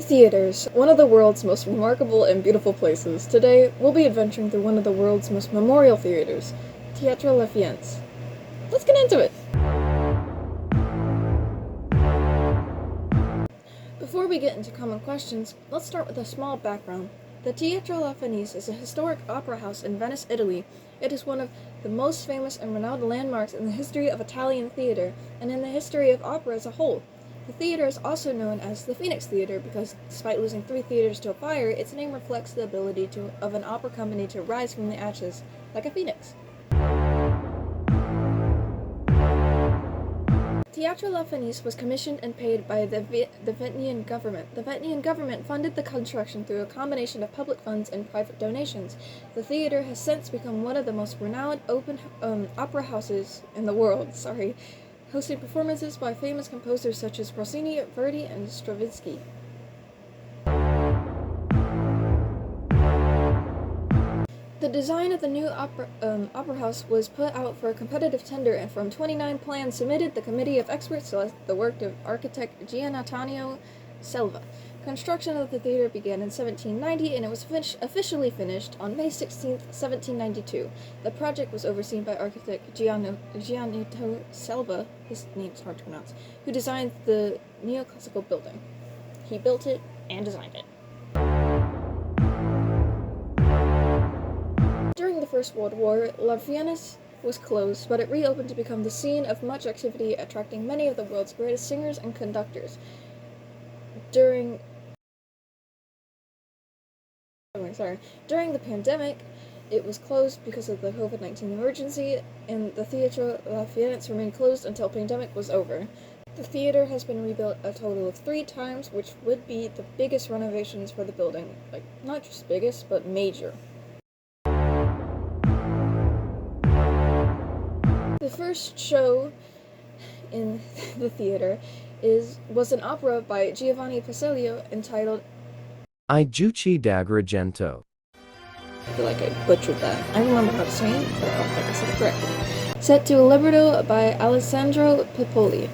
Theaters, one of the world's most remarkable and beautiful places. Today, we'll be adventuring through one of the world's most memorial theaters, Teatro La Firenze. Let's get into it! Before we get into common questions, let's start with a small background. The Teatro La Firenze is a historic opera house in Venice, Italy. It is one of the most famous and renowned landmarks in the history of Italian theater, and in the history of opera as a whole. The theater is also known as the Phoenix Theater because, despite losing 3 theaters to a fire, its name reflects the ability of an opera company to rise from the ashes, like a phoenix. Teatro La Firenze was commissioned and paid by the Venetian government. The Venetian government funded the construction through a combination of public funds and private donations. The theater has since become one of the most renowned open opera houses in the world, hosting performances by famous composers such as Rossini, Verdi, and Stravinsky. The design of the new opera house was put out for a competitive tender, and from 29 plans submitted, the committee of experts selected the work of architect Giannantonio Selva. Construction of the theater began in 1790, and it was officially finished on May 16, 1792. The project was overseen by architect Giannantonio Selva, his name's hard to pronounce, who designed the neoclassical building. He built it and designed it. During the First World War, La Firenze was closed, but it reopened to become the scene of much activity, attracting many of the world's greatest singers and conductors. During the pandemic, it was closed because of the COVID-19 emergency, and the Teatro La Firenze remained closed until the pandemic was over. The theater has been rebuilt a total of 3 times, which would be the biggest renovations for the building. Not just biggest, but major. The first show in the theater was an opera by Giovanni Pacelli entitled I Giuci d'Agrigento. I feel like I butchered that. I remember how to say it, but I don't think I said it correctly. Set to a libretto by Alessandro Pipoli.